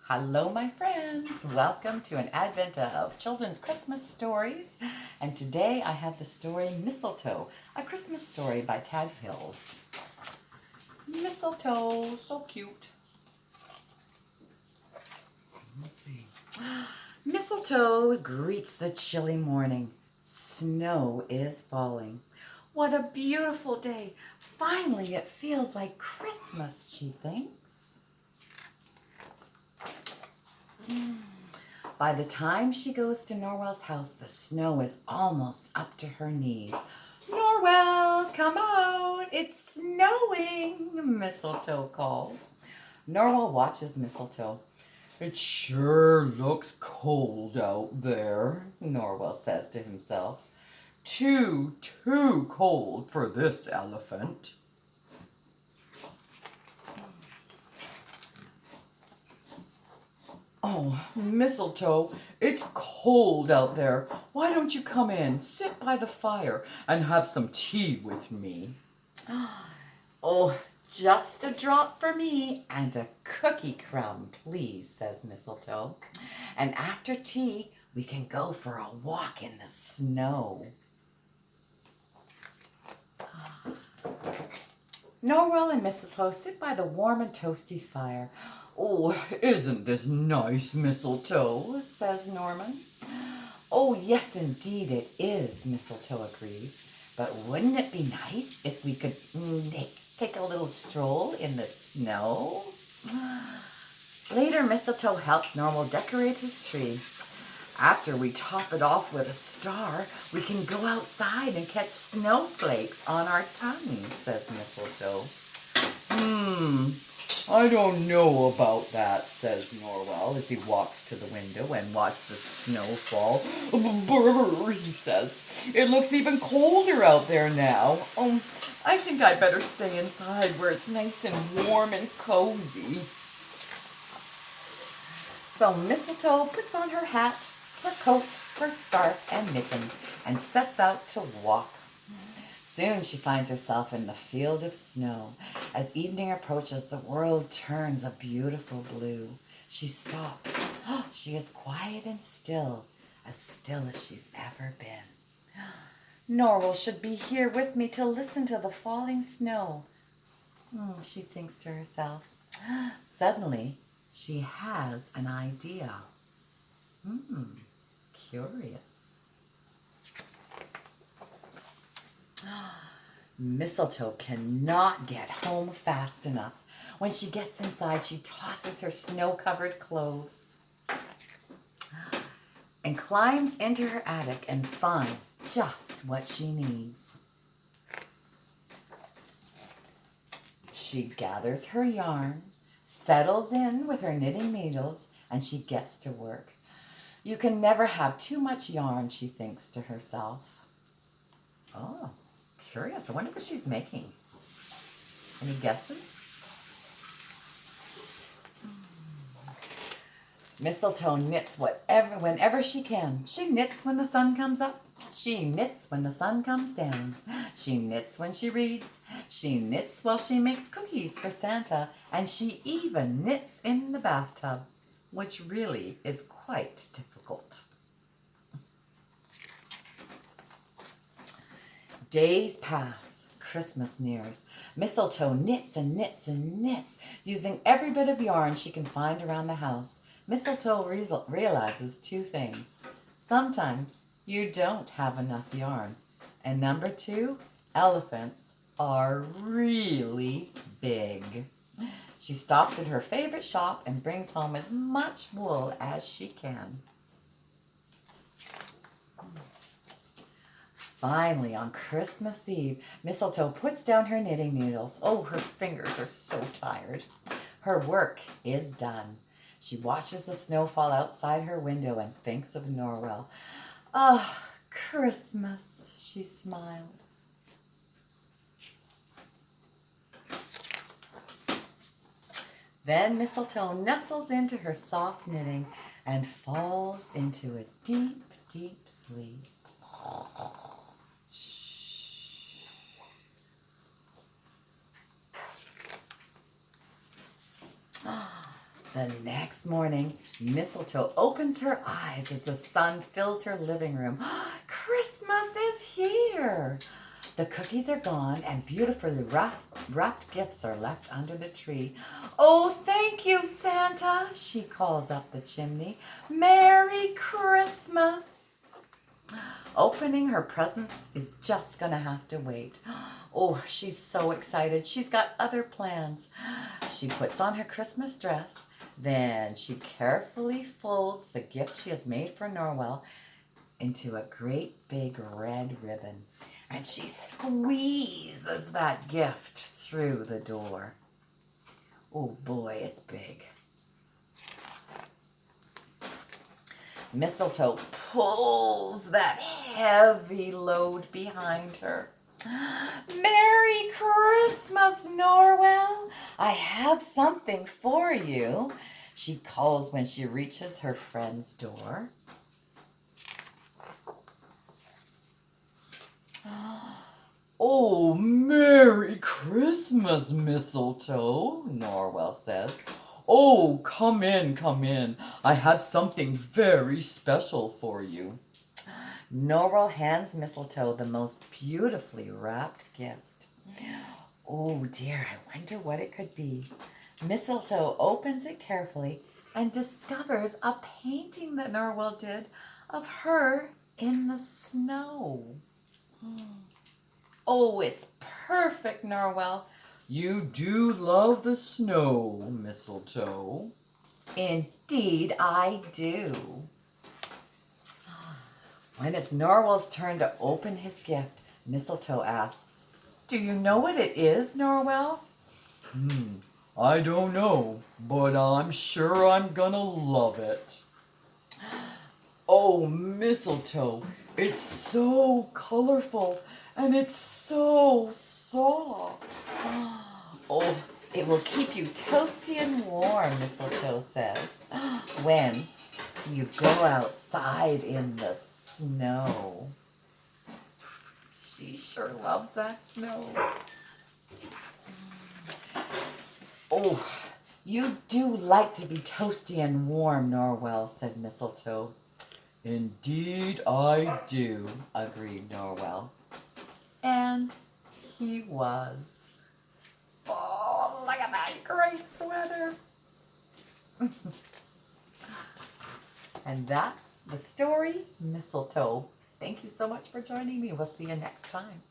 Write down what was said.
Hello, my friends. Welcome to an advent of children's Christmas stories. And today I have the story Mistletoe, a Christmas story by Tad Hills. Mistletoe, so cute. Let's see. Mistletoe greets the chilly morning. Snow is falling. What a beautiful day. Finally, it feels like Christmas, she thinks. By the time she goes to Norwell's house, the snow is almost up to her knees. Norwell, come out! It's snowing, Mistletoe calls. Norwell watches Mistletoe. It sure looks cold out there, Norwell says to himself. Too cold for this elephant. Oh, Mistletoe, it's cold out there. Why don't you come in, sit by the fire, and have some tea with me? Oh, just a drop for me and a cookie crumb, please, says Mistletoe. And after tea, we can go for a walk in the snow. Norwell and Mistletoe sit by the warm and toasty fire. Oh, isn't this nice, Mistletoe, says Norman. Oh, yes, indeed it is, Mistletoe agrees. But wouldn't it be nice if we could take a little stroll in the snow? Later, Mistletoe helps Normal decorate his tree. After we top it off with a star, we can go outside and catch snowflakes on our tongues, says Mistletoe. I don't know about that, says Norwell as he walks to the window and watches the snow fall. Brr, he says. It looks even colder out there now. I think I'd better stay inside where it's nice and warm and cozy. So Mistletoe puts on her hat, her coat, her scarf, and mittens, and sets out to walk. Soon she finds herself in the field of snow. As evening approaches, the world turns a beautiful blue. She stops. She is quiet and still as she's ever been. Norwell should be here with me to listen to the falling snow, she thinks to herself. Suddenly, she has an idea. Curious. Mistletoe cannot get home fast enough. When she gets inside, she tosses her snow-covered clothes and climbs into her attic and finds just what she needs. She gathers her yarn, settles in with her knitting needles, and she gets to work. You can never have too much yarn, she thinks to herself. Oh, curious. I wonder what she's making. Any guesses? Mistletoe knits whenever she can. She knits when the sun comes up. She knits when the sun comes down. She knits when she reads. She knits while she makes cookies for Santa. And she even knits in the bathtub, which really is quite difficult. Days pass. Christmas nears. Mistletoe knits and knits and knits, using every bit of yarn she can find around the house. Mistletoe realizes two things. Sometimes you don't have enough yarn. And number two, elephants are really big. She stops at her favorite shop and brings home as much wool as she can. Finally, on Christmas Eve, Mistletoe puts down her knitting needles. Oh, her fingers are so tired. Her work is done. She watches the snow fall outside her window and thinks of Norwell. Ah, Christmas, she smiles. Then Mistletoe nestles into her soft knitting and falls into a deep, deep sleep. The next morning, Mistletoe opens her eyes as the sun fills her living room. Christmas is here! The cookies are gone and beautifully wrapped gifts are left under the tree. Oh, thank you, Santa, she calls up the chimney. Merry Christmas! Opening her presents is just gonna have to wait. Oh, she's so excited. She's got other plans. She puts on her Christmas dress. Then she carefully folds the gift she has made for Norwell into a great big red ribbon. And she squeezes that gift through the door. Oh boy, it's big. Mistletoe pulls that heavy load behind her. Merry Christmas, Norwell. I have something for you, she calls when she reaches her friend's door. Oh, Merry Christmas, Mistletoe, Norwell says. Oh, come in, come in. I have something very special for you. Norwell hands Mistletoe the most beautifully wrapped gift. Oh dear, I wonder what it could be. Mistletoe opens it carefully and discovers a painting that Norwell did of her in the snow. Oh, it's perfect, Norwell. You do love the snow, Mistletoe. Indeed, I do. When it's Norwell's turn to open his gift, Mistletoe asks, Do you know what it is, Norwell? I don't know, but I'm sure I'm gonna love it. Oh, Mistletoe, it's so colorful and it's so soft. Oh, it will keep you toasty and warm, Mistletoe says, when you go outside in the snow. She sure loves that snow. Oh, you do like to be toasty and warm, Norwell, said Mistletoe. Indeed I do, agreed Norwell. And he was. Oh, look at that great sweater. And that's the story, Mistletoe. Thank you so much for joining me. We'll see you next time.